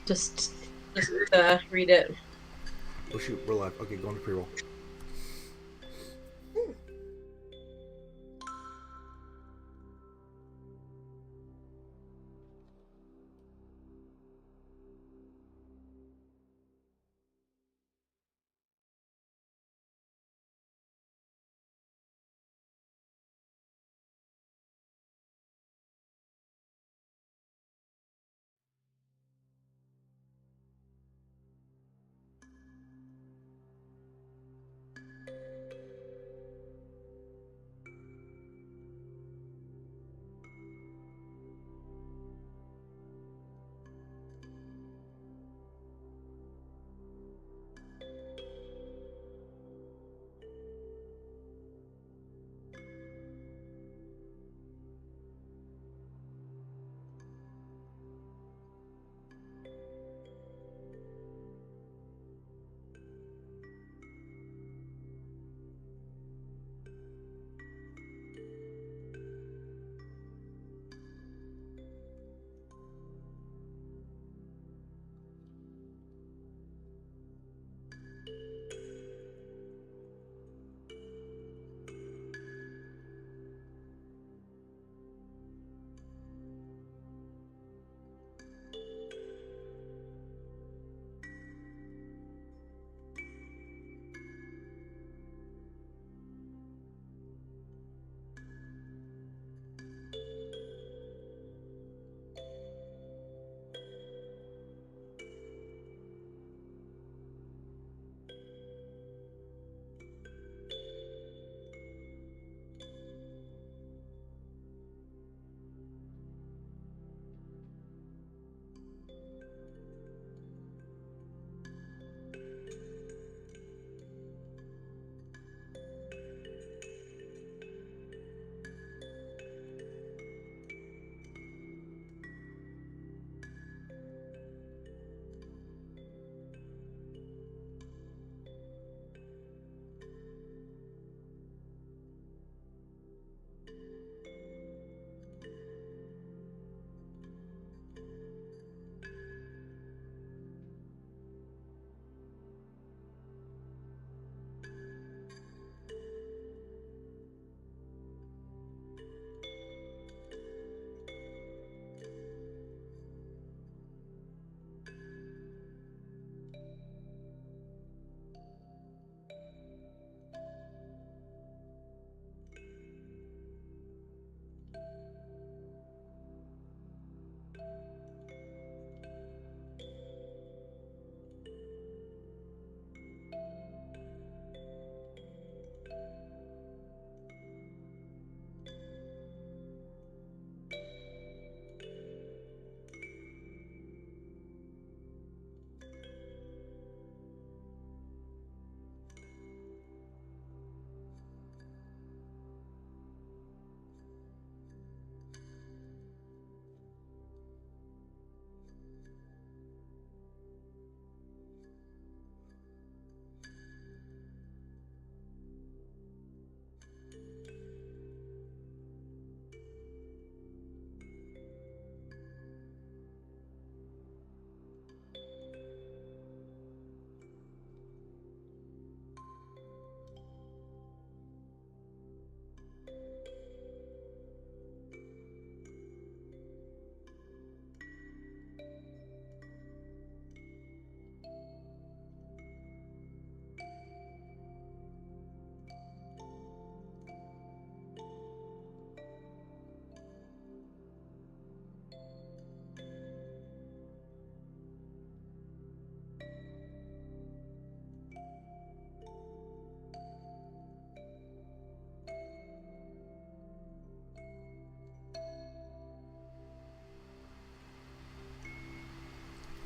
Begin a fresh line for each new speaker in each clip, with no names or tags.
Just read it.
Oh shoot, we're live. Okay, go into pre-roll.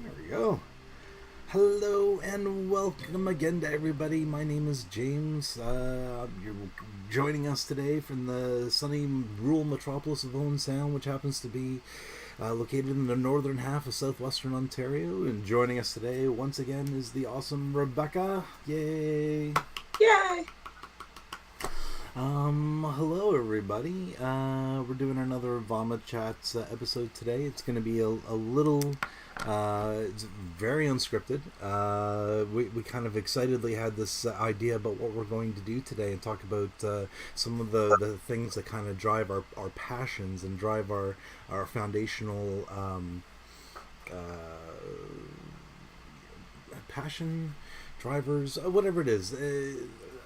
There we go. Hello and welcome again to everybody. My name is James. You're joining us today from the sunny rural metropolis of Owen Sound, which happens to be located in the northern half of southwestern Ontario. And joining us today once again is the awesome Rebecca. Yay!
Yay!
Hello everybody. We're doing another VAWMA Chats episode today. It's going to be a little It's very unscripted. We kind of excitedly had this idea about what we're going to do today and talk about some of the things that kind of drive our passions and drive our foundational passion drivers, whatever it is.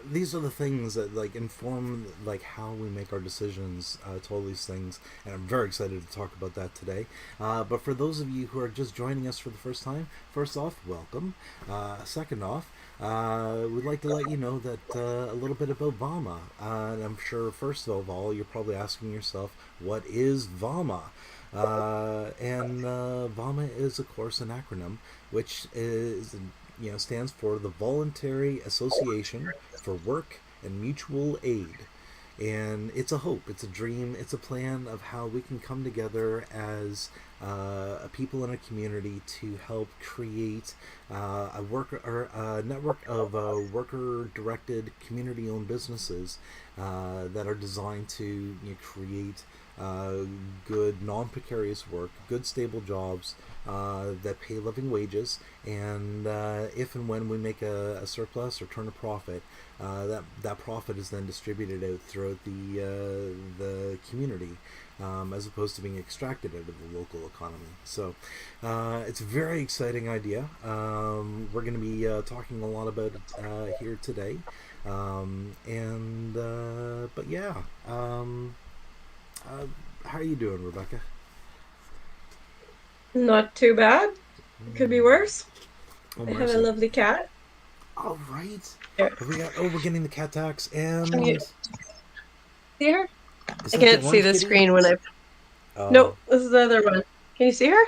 These are the things that like inform like how we make our decisions to all these things, and I'm very excited to talk about that today. But for those of you who are just joining us for the first time, first off, welcome. Second off, we'd like to let you know that a little bit about VAWMA. And I'm sure first of all you're probably asking yourself, what is VAWMA? And VAWMA is of course an acronym which is stands for the Voluntary Association for Work and Mutual Aid. And it's a hope, it's a dream, it's a plan of how we can come together as a people in a community to help create a worker or a network of worker-directed, community-owned businesses that are designed to create good, non-precarious work, good, stable jobs that pay living wages, and if and when we make a surplus or turn a profit, that profit is then distributed out throughout the community, as opposed to being extracted out of the local economy. So it's a very exciting idea. We're going to be talking a lot about it here today, but yeah. How are you doing, Rebecca?
Not too bad. It could be worse.
Oh,
I have a
mercy.
lovely cat.
All right.
Here,
Have we got? Oh, we're getting the cat tax,
can you
and
see her?
is
I
that the
can't see
orange
the
kitty?
screen when I.
Oh,
Nope, this is the other one. Can you see her?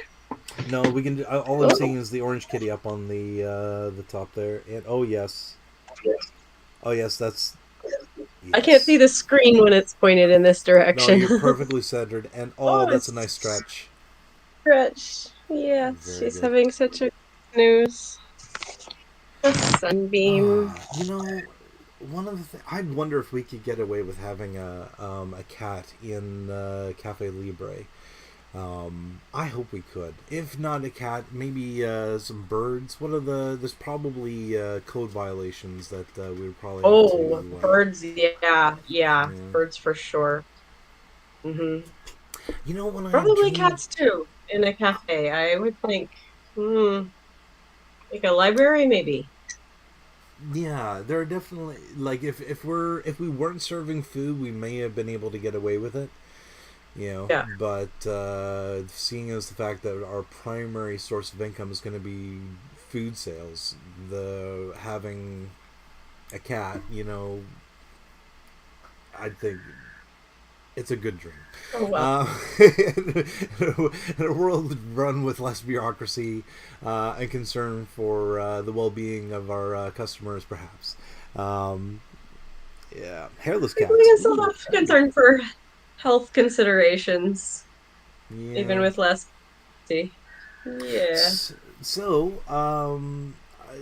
no. We can. All I'm seeing
Oh,
is the orange kitty up on the top there, and oh yes, oh yes, that's
I can't see
yes.
the screen when it's pointed in this
No,
direction.
you're perfectly centered, and oh,
Oh,
that's a nice
it's
stretch.
stretch. Yes,
Very
she's
good.
having such a snooze. A sunbeam.
You know, one of the I wonder if we could get away with having a cat in Cafe Libre. I hope we could. If not a cat, maybe some birds. What are the? There's probably code violations that we would probably have
Oh,
to.
birds. Yeah, yeah,
Yeah.
birds for sure.
You know, when I
Probably
dream,
cats too in a cafe. I would think, hmm, like a library, maybe.
yeah, there are definitely like if we weren't serving food, we may have been able to get away with it.
Yeah.
But seeing as the fact that our primary source of income is going to be food sales, the having a cat, I think it's a good dream.
Oh well.
In a world run with less bureaucracy and concern for the well-being of our customers, perhaps. Um, yeah, hairless
I
cats.
guess I'll
Ooh,
have concern for health considerations, even
yeah.
with less. Yeah.
So,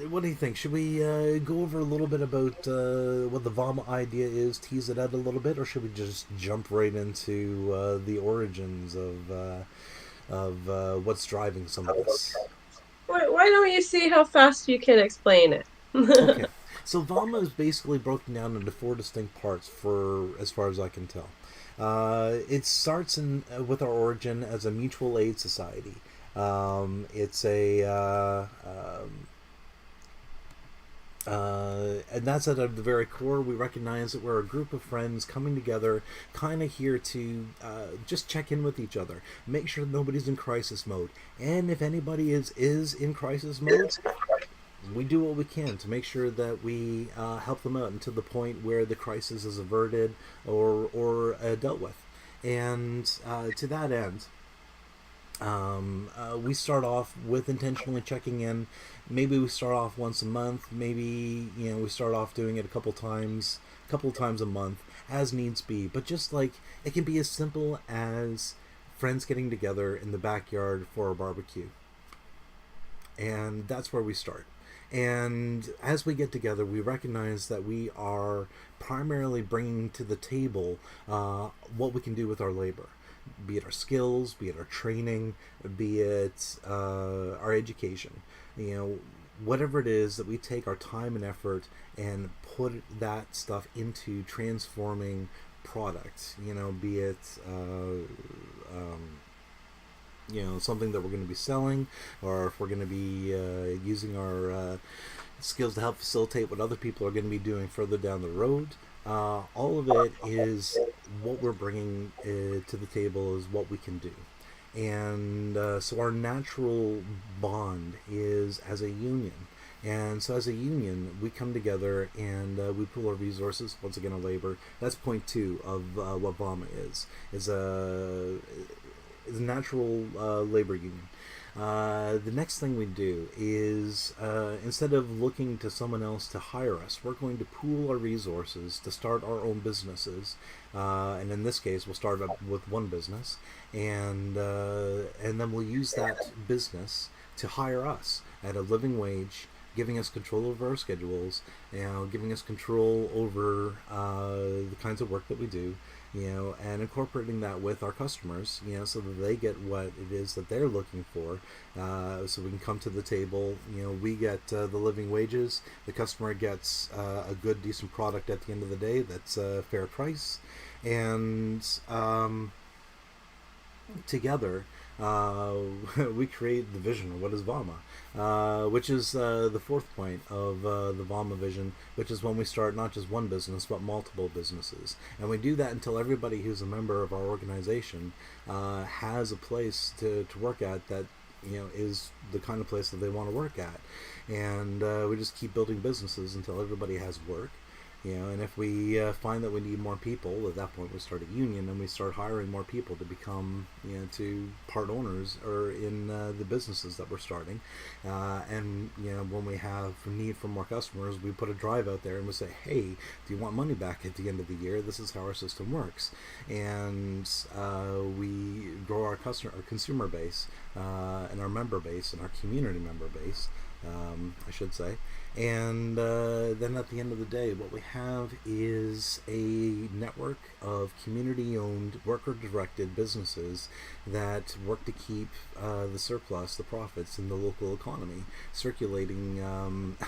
what do you think? Should we go over a little bit about what the VAWMA idea is, tease it out a little bit, or should we just jump right into the origins of what's driving some of this?
Why don't you see how fast you can explain it?
Okay, so VAWMA is basically broken down into four distinct parts, for as far as I can tell. It starts with our origin as a mutual aid society. It's a and that's at the very core. We recognize that we're a group of friends coming together, kind of here to just check in with each other, make sure nobody's in crisis mode, and if anybody is in crisis mode, we do what we can to make sure that we help them out until the point where the crisis is averted or dealt with. And to that end, we start off with intentionally checking in. Maybe we start off once a month. Maybe we start off doing it a couple times a month, as needs be. But just like it can be as simple as friends getting together in the backyard for a barbecue, and that's where we start. And as we get together, we recognize that we are primarily bringing to the table what we can do with our labor. be it our skills, be it our training, be it our education. You know, whatever it is that we take our time and effort and put that stuff into transforming products. You know, be it something that we're going to be selling, or if we're going to be using our skills to help facilitate what other people are going to be doing further down the road. All of it is what we're bringing to the table, is what we can do. And so our natural bond is as a union. And so as a union, we come together and we pool our resources, once again, our labor. That's point two of what VAWMA is a natural labor union. The next thing we do is instead of looking to someone else to hire us, we're going to pool our resources to start our own businesses. And in this case, we'll start up with one business, and then we'll use that business to hire us at a living wage, giving us control over our schedules, giving us control over the kinds of work that we do, and incorporating that with our customers, so that they get what it is that they're looking for. So we can come to the table, we get the living wages, the customer gets a good, decent product at the end of the day that's a fair price, and together we create the vision of what is VAWMA, which is the fourth point of the VAWMA vision, which is when we start not just one business but multiple businesses. And we do that until everybody who's a member of our organization has a place to work at that is the kind of place that they want to work at. And we just keep building businesses until everybody has work. And if we find that we need more people, at that point we start a union and we start hiring more people to become, to part owners or in the businesses that we're starting. And when we have need for more customers, we put a drive out there and we say, hey, do you want money back at the end of the year? This is how our system works. And we grow our consumer base and our member base and our community member base, I should say. And then at the end of the day, what we have is a network of community-owned, worker-directed businesses that work to keep the surplus, the profits in the local economy, circulating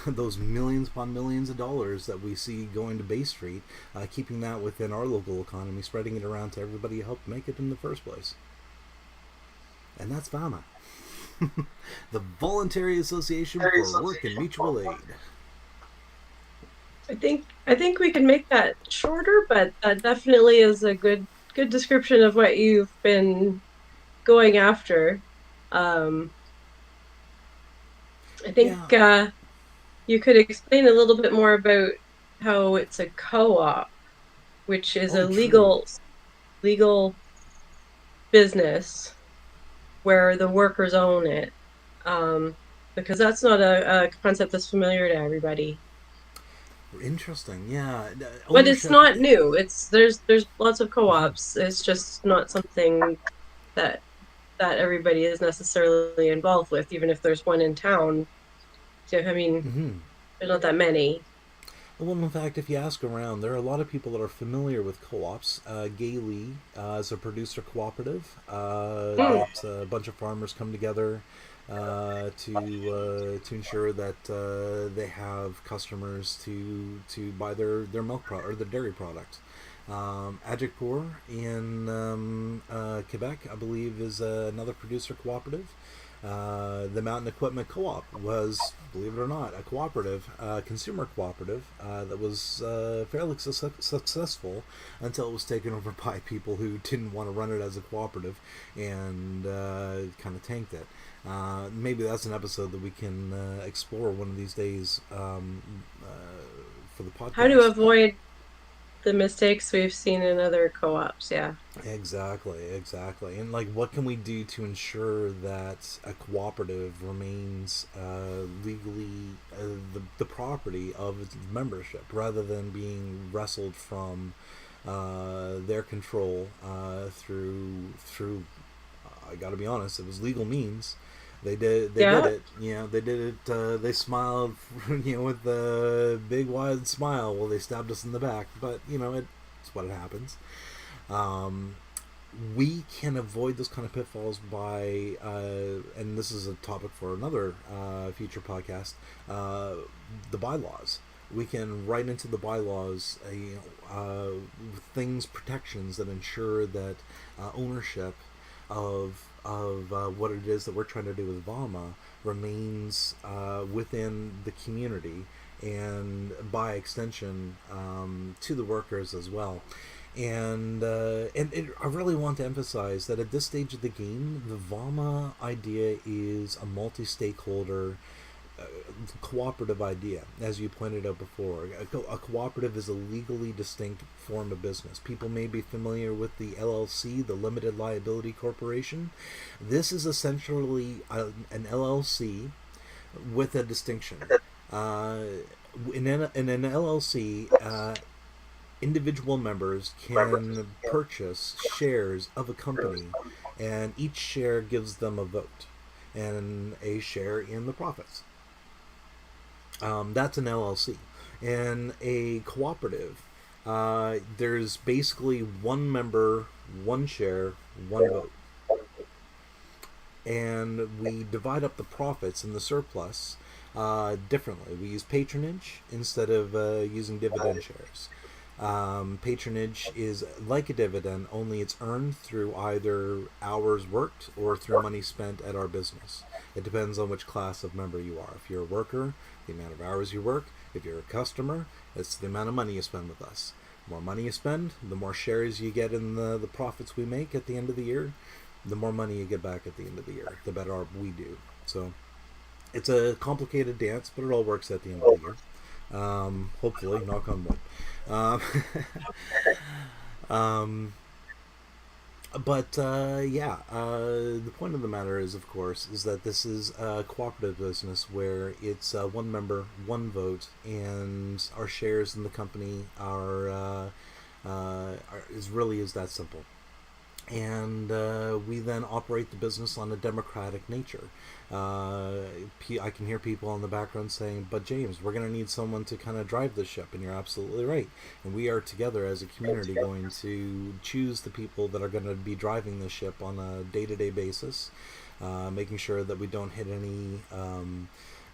those millions upon millions of dollars that we see going to Bay Street, keeping that within our local economy, spreading it around to everybody who helped make it in the first place. And that's VAWMA. The Voluntary Association for Work and Mutual Aid.
I think we can make that shorter, but that definitely is a good description of what you've been going after. Um, I think
Yeah.
you could explain a little bit more about how it's a co-op, which is a
Oh, true.
legal business where the workers own it. Because that's not a concept that's familiar to everybody.
Interesting. Yeah.
But it's
Ownership.
not new. There's lots of co-ops. It's just not something that everybody is necessarily involved with, even if there's one in town. So, I mean,
Mm-hmm.
there's not that many.
Well, in fact, if you ask around, there are a lot of people that are familiar with co-ops. Gailey is a producer cooperative
Mm.
that a bunch of farmers come together to ensure that they have customers to buy their milk or their dairy product. Agicpour in Quebec, I believe, is another producer cooperative. The Mountain Equipment Co-op was, believe it or not, a cooperative, consumer cooperative that was fairly successful until it was taken over by people who didn't want to run it as a cooperative and kind of tanked it. Maybe that's an episode that we can explore one of these days for the
How to
podcast.
avoid the mistakes we've seen in other co-ops? Yeah.
Exactly. And like, what can we do to ensure that a cooperative remains legally the property of its membership, rather than being wrestled from their control through. I got to be honest, it was legal means. They did
Yeah.
it. They did it. They smiled, with a big wide smile while they stabbed us in the back. But it's what it happens. Um, we can avoid those kind of pitfalls by, and this is a topic for another future podcast, uh, the bylaws. We can write into the bylaws, things, protections that ensure that ownership of what it is that we're trying to do with VAWMA remains within the community, and by extension to the workers as well. I really want to emphasize that at this stage of the game, the VAWMA idea is a multi-stakeholder uh, cooperative idea, as you pointed out before. A cooperative is a legally distinct form of business. People may be familiar with the LLC, the Limited Liability Corporation. This is essentially an LLC with a distinction. Uh, in an LLC, individual members can purchase shares of a company, and each share gives them a vote and a share in the profits. That's an LLC. And a cooperative, there's basically one member, one share, one vote. And we divide up the profits and the surplus differently. We use patronage instead of using dividend shares. Patronage is like a dividend, only it's earned through either hours worked or through money spent at our business. It depends on which class of member you are. If you're a worker, the amount of hours you work. If you're a customer, it's the amount of money you spend with us. The more money you spend, the more shares you get in the profits we make at the end of the year, the more money you get back at the end of the year, the better we do. So it's a complicated dance, but it all works at the end of the year. Hopefully, knock on wood. Um, um, the point of the matter is, of course, is that this is a cooperative business where it's one member, one vote, and our shares in the company is really is that simple. And we then operate the business on a democratic nature. I can hear people in the background saying, "But James, we're going to need someone to kind of drive the ship," and you're absolutely right. And we are together as a community going to choose the people that are going to be driving the ship on a day-to-day basis, making sure that we don't hit any,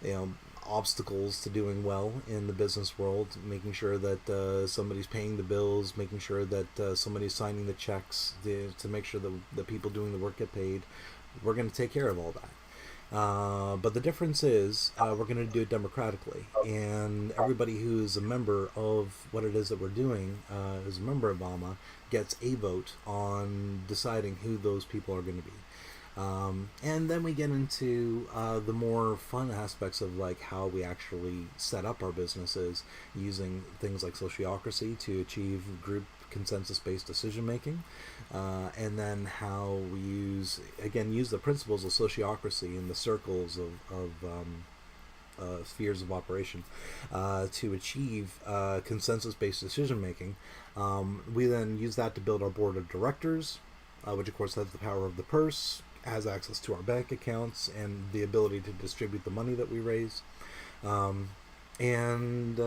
you know, obstacles to doing well in the business world, making sure that somebody's paying the bills, making sure that somebody's signing the checks to make sure that the people doing the work get paid. We're going to take care of all that. But the difference is we're going to do it democratically, and everybody who's a member of what it is that we're doing, who's a member of VAWMA, gets a vote on deciding who those people are going to be. And then we get into the more fun aspects of like how we actually set up our businesses using things like sociocracy to achieve group consensus-based decision making, and then how we use the principles of sociocracy in the circles of spheres of operation to achieve consensus-based decision making. We then use that to build our board of directors, which of course has the power of the purse, has access to our bank accounts, and the ability to distribute the money that we raise. Um, and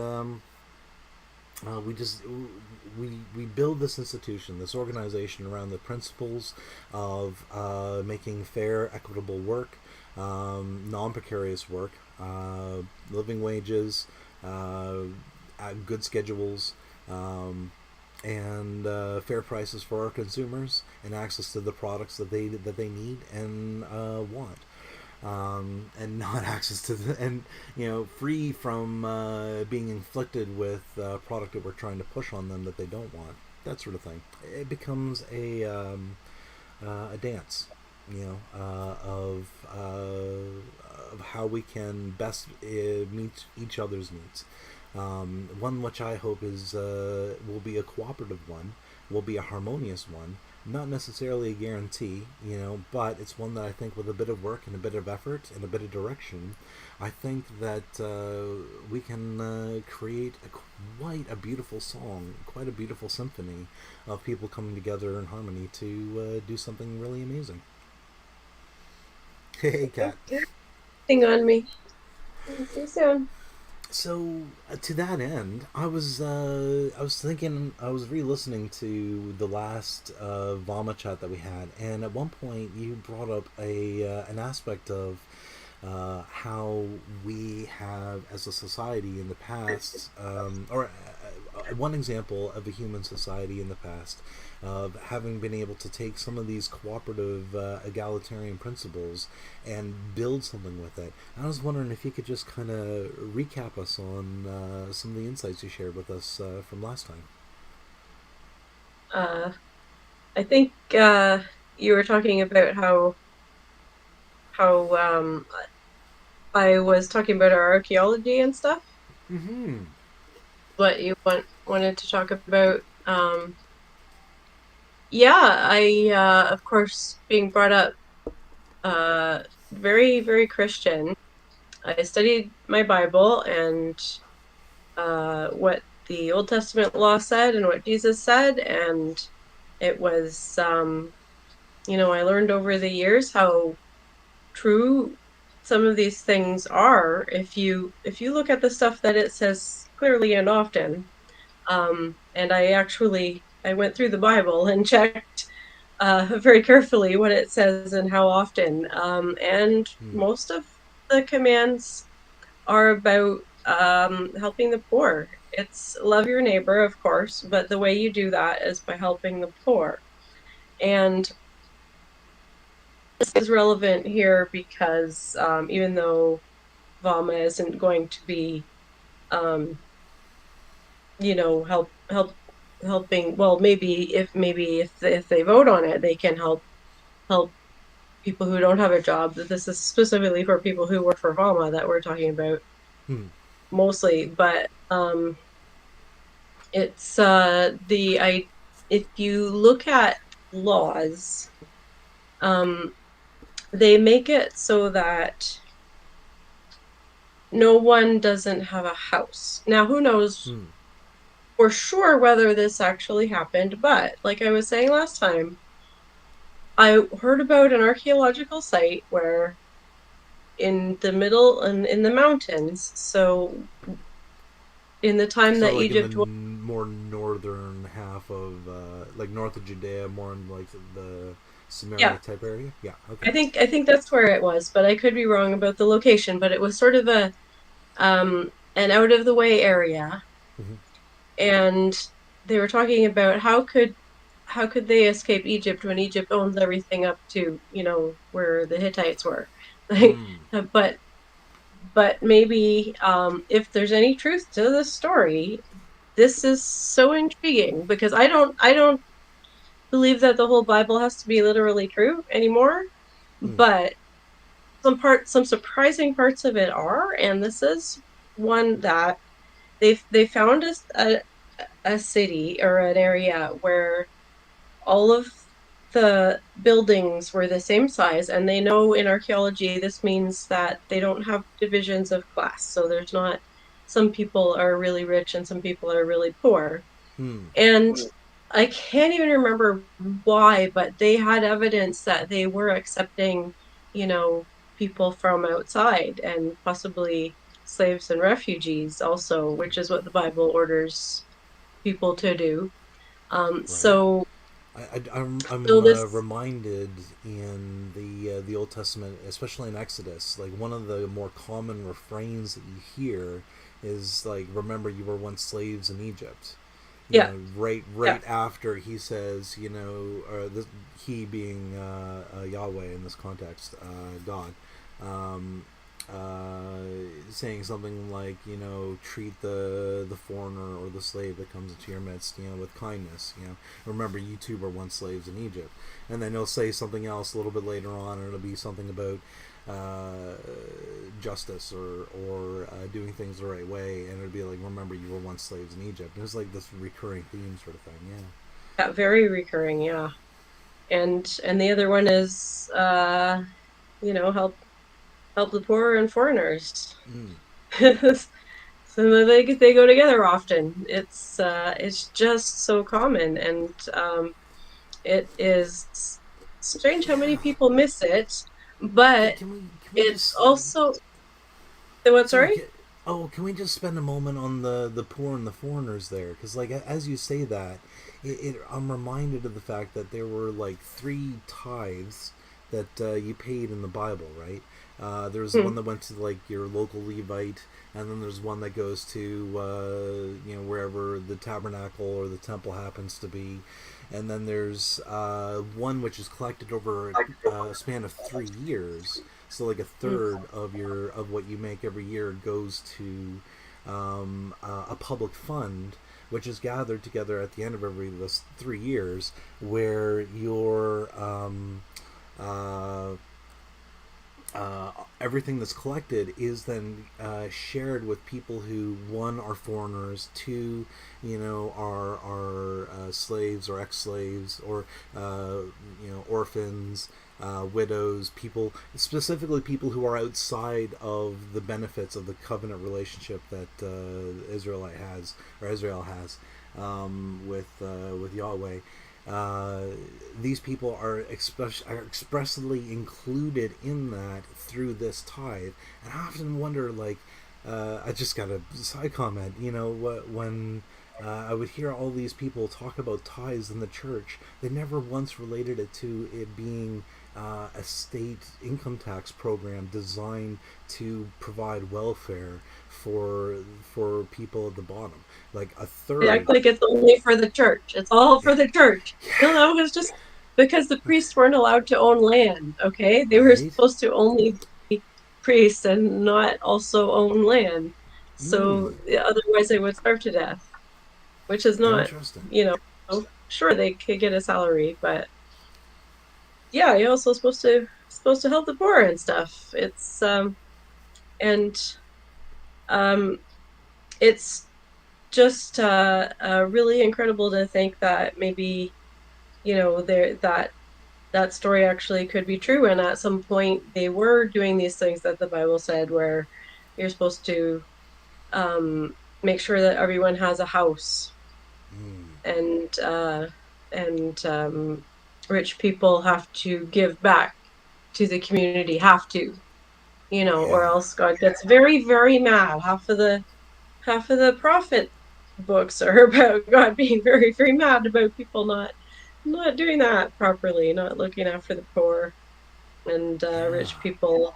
we just we build this institution, this organization, around the principles of making fair, equitable work, non-precarious work, living wages, good schedules, and fair prices for our consumers, and access to the products that they need and want, and not access to and free from being inflicted with product that we're trying to push on them that they don't want. That sort of thing. It becomes a dance, of how we can best meet each other's needs. One which I hope is will be a cooperative one, will be a harmonious one. Not necessarily a guarantee, but it's one that I think with a bit of work and a bit of effort and a bit of direction, I think that we can create quite a beautiful song, quite a beautiful symphony of people coming together in harmony to do something really amazing. Hey, Kat.
Thing on me. See you soon.
So to that end, I was thinking I was re-listening to the last VAWMA chat that we had, and at one point you brought up a an aspect of how we have, as a society in the past, one example of a human society in the past of having been able to take some of these cooperative, egalitarian principles and build something with it. I was wondering if you could just kind of recap us on some of the insights you shared with us from last time.
Uh, I think you were talking about how I was talking about our archaeology and stuff.
Mm-hmm.
What you wanted to talk about? Yeah, I of course being brought up very Christian. I studied my Bible and what the Old Testament law said and what Jesus said, and it was I learned over the years how true some of these things are if you look at the stuff that it says clearly and often. And I went through the Bible and checked very carefully what it says and how often. And
Hmm.
most of the commands are about helping the poor. It's love your neighbor, of course, but the way you do that is by helping the poor. And this is relevant here because even though VAWMA isn't going to be, um, helping. Well, maybe if they vote on it, they can help people who don't have a job. This is specifically for people who work for VAWMA that we're talking about
Hmm.
mostly, but it's the I if you look at laws, um, they make it so that no one doesn't have a house. Now, who knows
Hmm.
for sure whether this actually happened, but like I was saying last time, I heard about an archaeological site where in the middle and in the mountains, so in the time
So,
that
like in the
Egypt was,
more northern half of, like north of Judea, more in like the
yeah,
Samaria type area. Yeah. Okay.
I think that's where it was, but I could be wrong about the location, but it was sort of a an out of the way area,
Mm-hmm.
and they were talking about how could they escape Egypt when Egypt owns everything up to, where the Hittites were. Like,
Hmm.
but maybe if there's any truth to the story, this is so intriguing because I don't believe that the whole Bible has to be literally true anymore,
Hmm.
but some surprising parts of it are, and this is one that they found a city or an area where all of the buildings were the same size, and they know in archaeology this means that they don't have divisions of class. So there's not some people are really rich and some people are really poor.
Hmm.
And I can't even remember why, but they had evidence that they were accepting, you know, people from outside and possibly slaves and refugees also, which is what the Bible orders people to do.
Right.
So
I'm
so this
reminded in the Old Testament, especially in Exodus, like one of the more common refrains that you hear is like, "Remember, you were once slaves in Egypt." You
Yeah,
know,
yeah.
right after he says, you know, he being Yahweh in this context, God, um, saying something like, you know, treat the foreigner or the slave that comes into your midst, you know, with kindness. You know, remember you too were once slaves in Egypt, and then he'll say something else a little bit later on, and it'll be something about uh, justice or doing things the right way, and it'd be like, remember you were once slaves in Egypt. And it's like this recurring theme sort of thing. Yeah.
Yeah, very recurring, yeah. And the other one is help the poor and foreigners.
Mm.
So they go together often. It's just so common, and it is strange how many
Yeah.
people miss it, but
Can we
it's
just
also what,
sorry?
sorry?
Oh, can we just spend a moment on the poor and the foreigners there? Because like as you say that, I'm reminded of the fact that there were like three tithes that you paid in the Bible, right? There's the
Hmm.
one that went to like your local Levite, and then there's one that goes to wherever the tabernacle or the temple happens to be, and then there's one which is collected over a span of 3 years. So like a
Hmm.
third of your of what you make every year goes to a public fund, which is gathered together at the end of every those 3 years, where your uh, everything that's collected is then shared with people who, one, are foreigners, two, are slaves or ex-slaves, or orphans, widows, people, specifically people who are outside of the benefits of the covenant relationship that Israel has with Yahweh. uh, these people are expressly included in that through this tithe. And I often wonder, like, I just got a side comment, when I would hear all these people talk about tithes in the church, they never once related it to it being a state income tax program designed to provide welfare for people at the bottom. Like a
They act
third,
like it's only for the church. It's all for the church. No, that was just because the priests weren't allowed to own land. Okay, they were
right?
supposed to only be priests and not also own land.
Hmm.
So yeah, otherwise, they would starve to death, which is not,
Interesting.
you know. So sure, they could get a salary, but yeah, you're also supposed to help the poor and stuff. And um, it's just really incredible to think that maybe there that story actually could be true, and at some point they were doing these things that the Bible said, where you're supposed to um, make sure that everyone has a house,
Hmm.
and rich people have to give back to the community, have to, or
Yeah.
else God gets very, very mad. Half of the prophet books are about God being very, very mad about people not doing that properly, not looking after the poor, and
Yeah.
rich people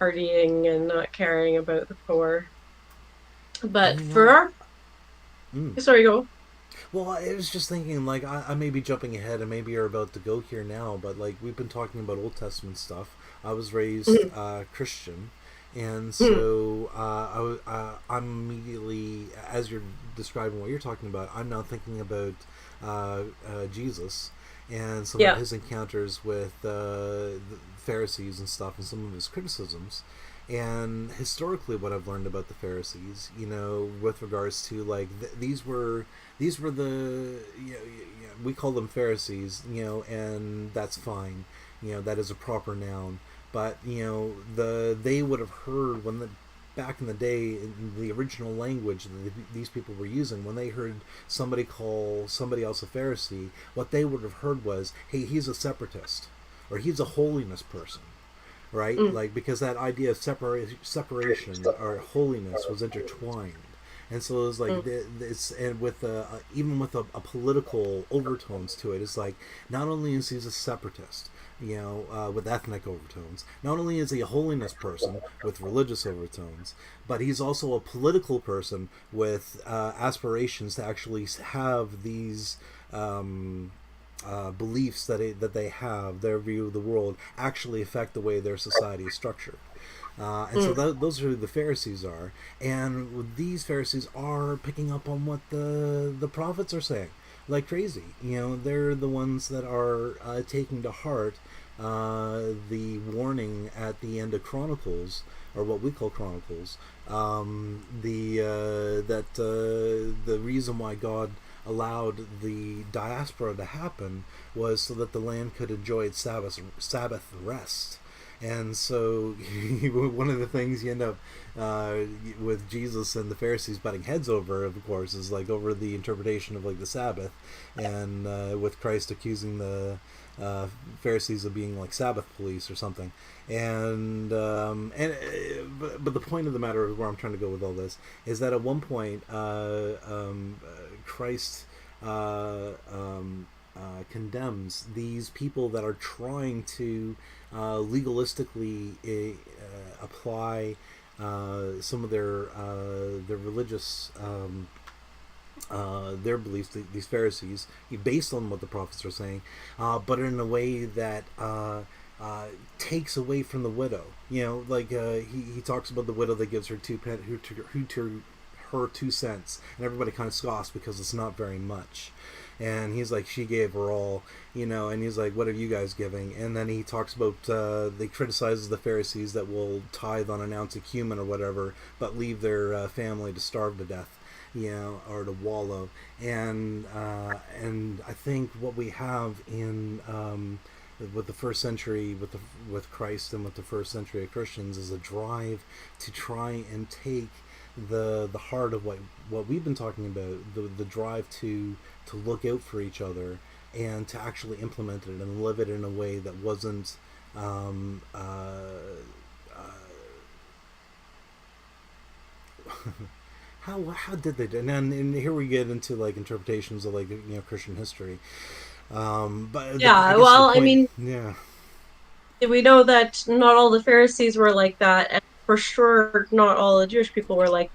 partying and not caring about the poor.
And
But for our,
mm.
sorry, go.
Well, I was just thinking, like, I may be jumping ahead and maybe you're about to go here now, but, like, we've been talking about Old Testament stuff. I was raised
Mhm.
Christian, and
Mhm.
so I'm immediately, as you're describing what you're talking about, I'm now thinking about Jesus and some of
Yeah.
his encounters with the Pharisees and stuff and some of his criticisms. And historically, what I've learned about the Pharisees, with regards to like these were the we call them Pharisees, and that's fine, that is a proper noun. But they would have heard when the back in the day in the original language that these people were using, when they heard somebody call somebody else a Pharisee, what they would have heard was, hey, he's a separatist, or he's a holiness person, right?
Mm.
Like, because that idea of separation or holiness was intertwined, and so it was like
Mm.
this, and with even with a political overtones to it. It's like not only is he a separatist, with ethnic overtones, not only is he a holiness person with religious overtones, but he's also a political person with aspirations to actually have these. Beliefs that they have, their view of the world, actually affect the way their society is structured. And so
Mm.
those are who the Pharisees are, and these Pharisees are picking up on what the prophets are saying like crazy. They're the ones that are taking to heart the warning at the end of Chronicles, or what we call Chronicles. The that The reason why God allowed the diaspora to happen was so that the land could enjoy its Sabbath rest. And so, one of the things you end up with Jesus and the Pharisees butting heads over, of course, is like over the interpretation of like the Sabbath, and with Christ accusing uh, Pharisees of being like Sabbath police or something. But the point of the matter, where I'm trying to go with all this, is that at one point, Christ condemns these people that are trying to legalistically apply some of their religious their beliefs, these Pharisees, based on what the prophets are saying, but in a way that takes away from the widow. You know, like he talks about the widow that gives her her 2 cents, and everybody kind of scoffs because it's not very much. And he's like, she gave her all, you know. And he's like, what are you guys giving? And then he talks about they criticizes the Pharisees that will tithe on an ounce of cumin or whatever, but leave their family to starve to death, you know, or to wallow. And I think what we have in with the first century, with Christ and with the first century of Christians, is a drive to try and take the heart of what we've been talking about, the drive to look out for each other and to actually implement it and live it in a way that wasn't um, how did they do? And here we get into like interpretations of, like, you know, Christian history. But I
Yeah,
guess the
well, I
point,
mean,
yeah.
we know that not all the Pharisees were like that, and for sure, not all the Jewish people were like.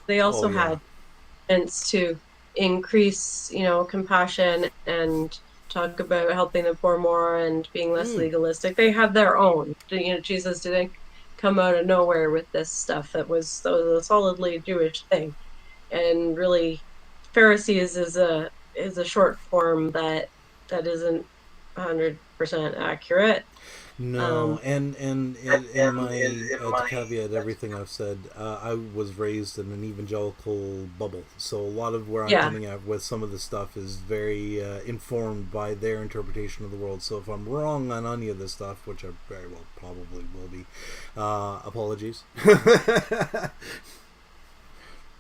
They
Oh
also
yeah.
had events to increase, compassion and talk about helping the poor more and being less
Mm.
legalistic. They had their own. Jesus didn't come out of nowhere with this stuff. That was a solidly Jewish thing, and really, Pharisees is a short form that isn't 100% accurate.
No,
Um,
and in my to caveat everything I've said, I was raised in an evangelical bubble, so a lot of where I'm
yeah,
coming at with some of the stuff is very informed by their interpretation of the world. So if I'm wrong on any of this stuff, which I very well probably will be, apologies.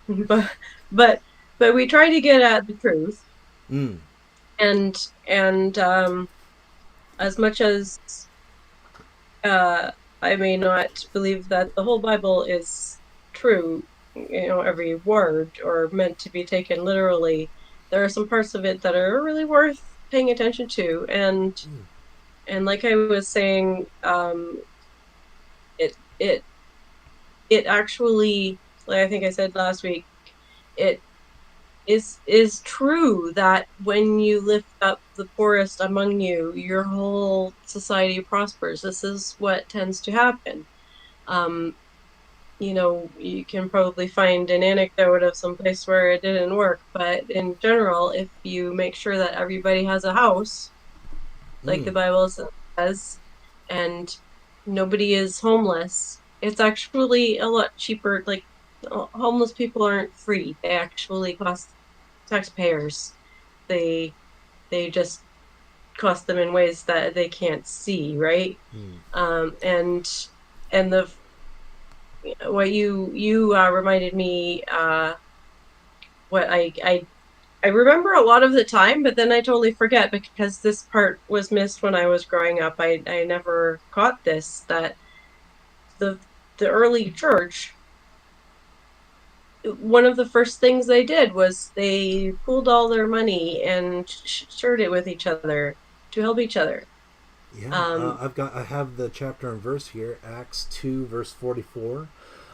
but but but we try to get at the truth,
Mm.
and as much as uh, I may not believe that the whole Bible is true, every word or meant to be taken literally, there are some parts of it that are really worth paying attention to. And like I was saying, it it it actually, like I think I said last week, it is true that when you lift up the poorest among you, your whole society prospers. This is what tends to happen. Um, you can probably find an anecdote of some place where it didn't work, but in general, if you make sure that everybody has a house, like the
Mm.
Bible says, and nobody is homeless, it's actually a lot cheaper. Like, homeless people aren't free; they actually cost taxpayers. They they just cost them in ways that they can't see, right?
Mm.
And the what you reminded me, what I remember a lot of the time, but then I totally forget because this part was missed when I was growing up. I never caught this, that the the early church, one of the first things they did was they pooled all their money and shared it with each other to help each other.
Yeah,
Um,
I have the chapter and verse here, Acts 2, verse 44.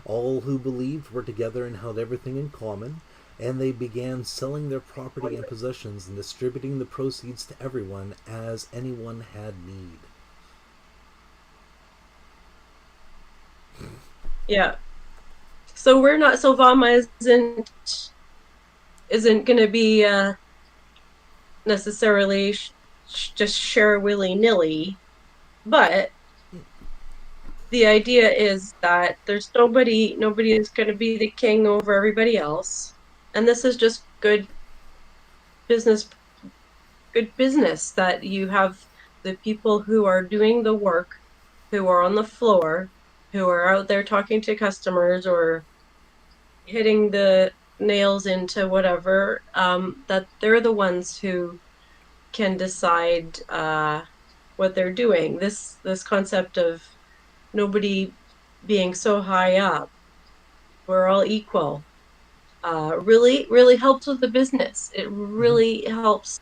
All who believed were together and held everything in common, and they began selling their property and possessions and distributing the proceeds to everyone as anyone had need.
yeah. So we're not so VAWMA isn't going to be necessarily just share willy nilly, but the idea is that there's nobody is going to be the king over everybody else, and this is just business good business, that you have the people who are doing the work, who are on the floor, who are out there talking to customers or hitting the nails into whatever, that they're the ones who can decide. what they're doing. This concept of nobody being so high up, we're all equal, really helps with the business. It
Mm-hmm.
really helps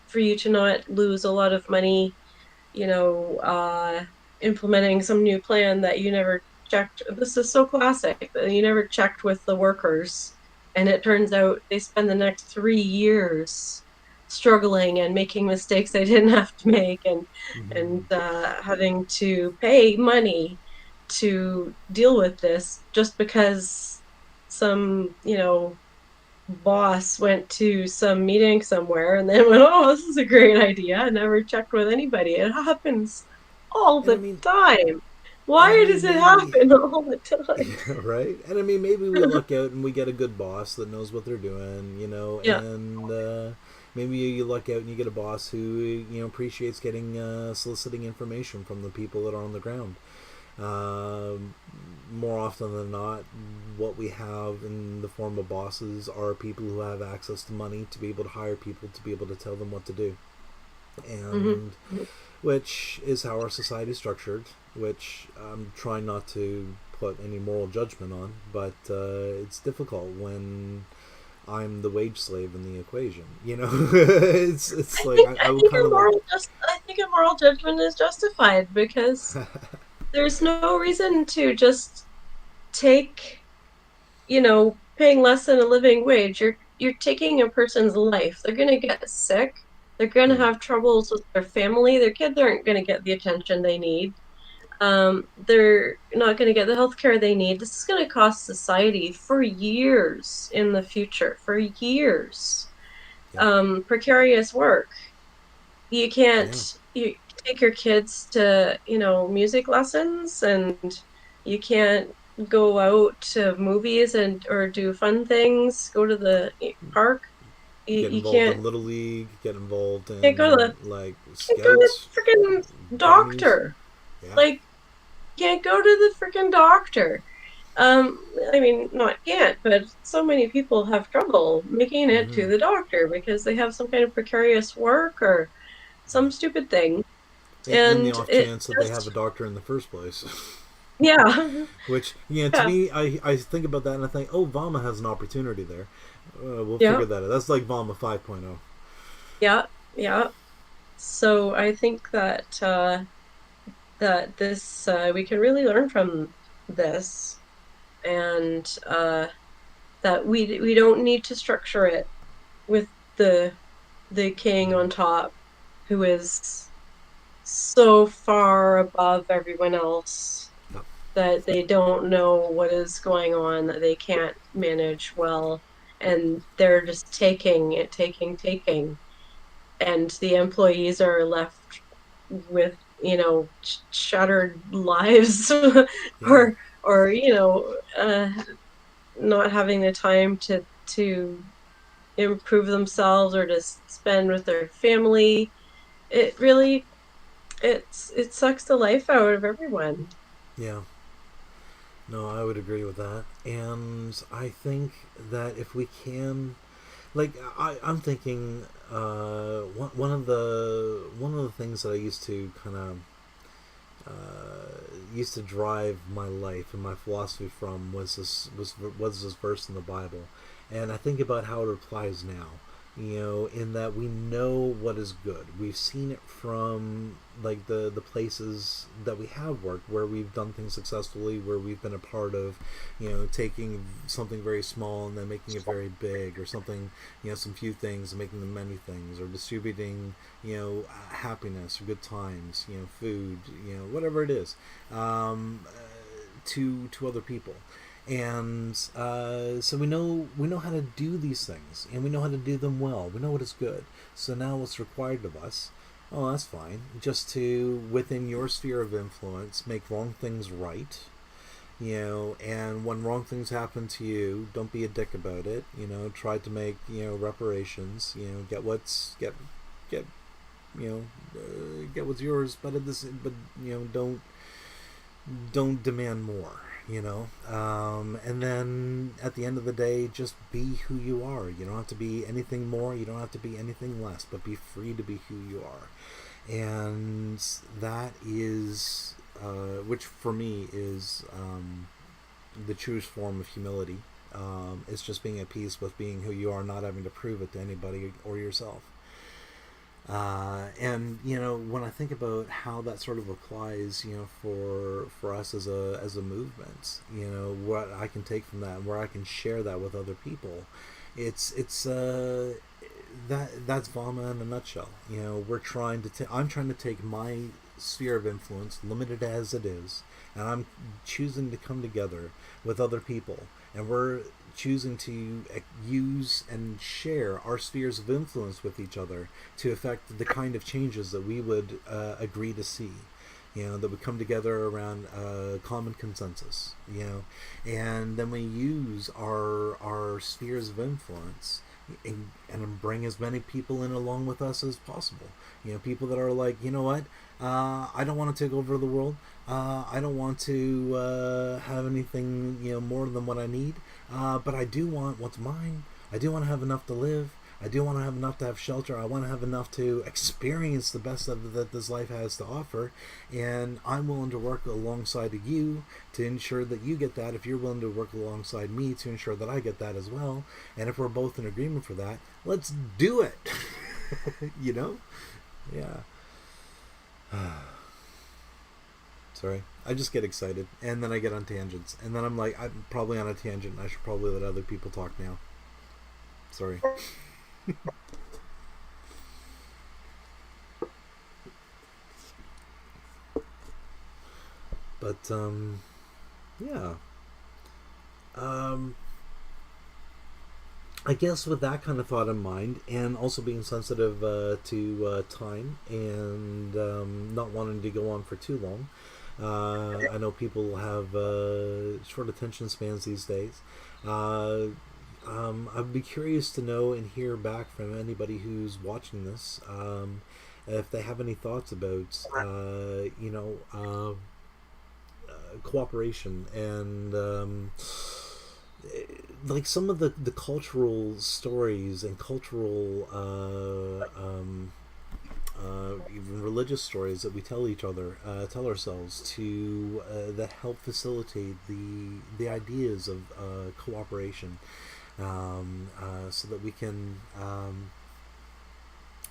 for you to not lose a lot of money, you know, implementing some new plan that you never checked. This is so classic that you never checked with the workers. And it turns out they spend the next 3 years struggling and making mistakes they didn't have to make, and
Mm-hmm.
having to pay money to deal with this just because some, boss went to some meeting somewhere and then went, "Oh, this is a great idea." I never checked with anybody. It happens all
And I
the
mean,
time.
and I
Why does
mean,
it
maybe
happen all the time?
yeah, right? And I mean, maybe we luck out and we get a good boss that knows what they're doing,
Yeah.
and maybe you luck out and you get a boss who, appreciates getting soliciting information from the people that are on the ground. Um, More often than not, what we have in the form of bosses are people who have access to money to be able to hire people to be able to tell them what to do.
Hmm.
And which is how our society is structured, which I'm trying not to put any moral judgment on, but it's difficult when I'm the wage slave in the equation. It's like I would kind of like.
I think a moral judgment is justified because there's no reason to just take, paying less than a living wage. You're taking a person's life. They're gonna get sick. They're gonna
Yeah,
have troubles with their family. Their kids aren't gonna get the attention they need. They're not gonna get the health care they need. This is gonna cost society for years in the future, for years.
yeah,
Precarious work. You can't
yeah.
you take your kids to, music lessons, and you can't go out to movies and or do fun things, go to the park. You,
Get
you
involved
can't
in little league. Get involved
can't go to
in
the
like
can't go to
scouts,
the freaking
bunnies.
doctor.
Yeah.
Like, can't go to the freaking doctor. I mean, not can't, but so many people have trouble making it
Mm-hmm.
to the doctor because they have some kind of precarious work or some stupid thing.
In the
And
off
it
chance that they have a
just,
doctor in the first place.
yeah,
Which, to
yeah,
me, I think about that and I think, oh, VAWMA has an opportunity there. We'll
yeah,
figure that out. That's like VAWMA 5.0.
yeah, yeah. So I think that this we can really learn from this, and that we don't need to structure it with the the king on top, who is so far above everyone else
Yep.
that they don't know what is going on, that they can't manage well, and they're just taking, and the employees are left with, shattered lives,
Yeah.
or not having the time to improve themselves or to spend with their family. It really it sucks the life out of everyone.
Yeah. No, I would agree with that. And I think that if we can, like, I'm thinking, one of the things that I used to kind of used to drive my life and my philosophy from was this verse in the Bible, and I think about how it applies now. In that we know what is good. We've seen it from like the places that we have worked, where we've done things successfully, where we've been a part of, taking something very small and then making it very big, or something, some few things and making them many things, or distributing, happiness or good times, food, whatever it is, to other people. And so we know how to do these things, and we know how to do them well. We know what is good. So now what's required of us? Oh, that's fine. Just to, within your sphere of influence, make wrong things right. And when wrong things happen to you, don't be a dick about it. Try to make reparations. Get get what's yours, but don't demand more. And then at the end of the day, just be who you are. You don't have to be anything more, you don't have to be anything less, but be free to be who you are. And that is, which for me is the truest form of humility. It's just being at peace with being who you are, not having to prove it to anybody or yourself. And when I think about how that sort of applies, for us as a movement, what I can take from that and where I can share that with other people, it's that's VAWMA in a nutshell. I'm trying to take my sphere of influence, limited as it is, and I'm choosing to come together with other people, and we're choosing to use and share our spheres of influence with each other to affect the kind of changes that we would agree to see. That we come together around a common consensus. And then we use our spheres of influence and bring as many people in along with us as possible. People that are like, what, I don't want to take over the world. I don't want to have anything more than what I need. But I do want what's mine. I do want to have enough to live. I do want to have enough to have shelter. I want to have enough to experience the best that this life has to offer. And I'm willing to work alongside of you to ensure that you get that, if you're willing to work alongside me to ensure that I get that as well. And if we're both in agreement for that, let's do it. Yeah. Sorry. I just get excited. And then I get on tangents. And then I'm like, I'm probably on a tangent. I should probably let other people talk now. Sorry. But yeah, I guess with that kind of thought in mind, and also being sensitive to time, and not wanting to go on for too long, I know people have short attention spans these days. I'd be curious to know and hear back from anybody who's watching this, if they have any thoughts about, cooperation and like some of the cultural stories and cultural even religious stories that we tell each other, tell ourselves to that help facilitate the ideas of cooperation, so that we can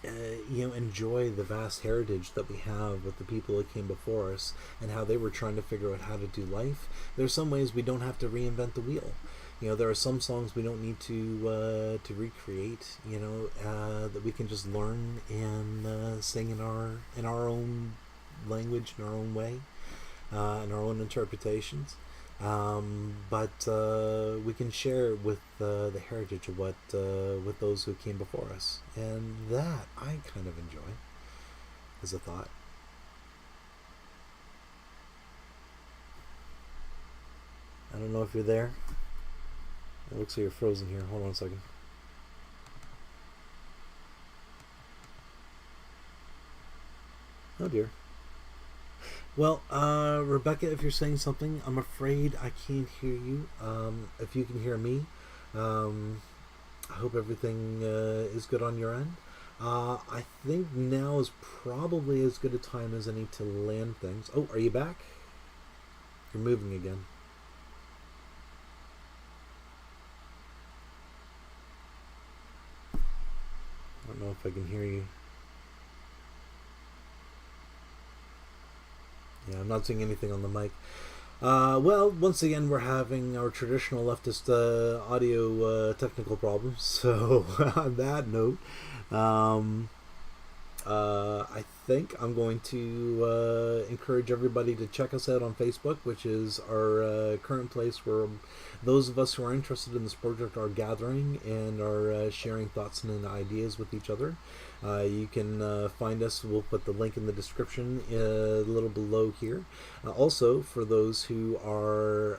enjoy the vast heritage that we have with the people that came before us and how they were trying to figure out how to do life. There's some ways we don't have to reinvent the wheel. There are some songs we don't need to recreate. That we can just learn and sing in our own language, in our own way, in our own interpretations. But we can share with the heritage of what with those who came before us, and that I kind of enjoy as a thought. I don't know if you're there. It looks like you're frozen here. Hold on a second. Oh dear. Well, Rebecca, if you're saying something, I'm afraid I can't hear you. If you can hear me, I hope everything is good on your end. I think now is probably as good a time as any to land things. Oh, are you back? You're moving again. I don't know if I can hear you. Yeah, I'm not seeing anything on the mic. Well, once again, we're having our traditional leftist audio technical problems. So, on that note, I think I'm going to encourage everybody to check us out on Facebook, which is our current place where those of us who are interested in this project are gathering and are sharing thoughts and ideas with each other. You can find us. We'll put the link in the description a little below here. Also, for those who are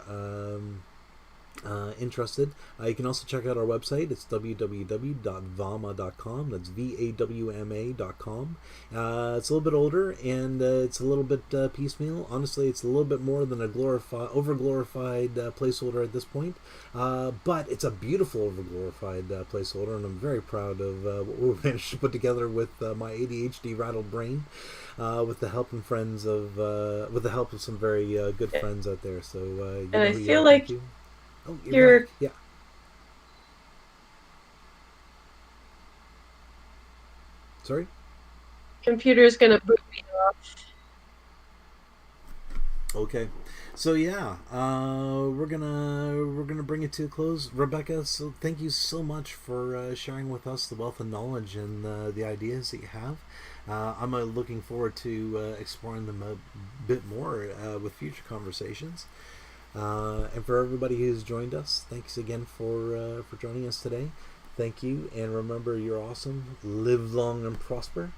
interested, you can also check out our website. It's www.vawma.com. That's VAWMA.com. It's a little bit older, and it's a little bit piecemeal. Honestly, it's a little bit more than a over glorified placeholder at this point. But it's a beautiful over glorified placeholder, and I'm very proud of what we've managed to put together with my ADHD rattled brain, with the help and friends of with the help of some very good friends out there. So you
And
know
I
who you
feel
are.
like
Thank you. Oh, you're back.
your
Yeah. Sorry.
computer's gonna boot me off.
Okay, so yeah, we're gonna bring it to a close, Rebecca. So thank you so much for sharing with us the wealth of knowledge and the ideas that you have. I'm looking forward to exploring them a bit more with future conversations. And for everybody who's joined us, thanks again for joining us today. Thank you, and remember, you're awesome. Live long and prosper.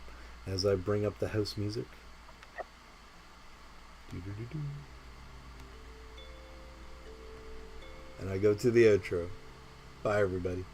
As I bring up the house music. Doo-doo-doo-doo. And I go to the outro. Bye, everybody.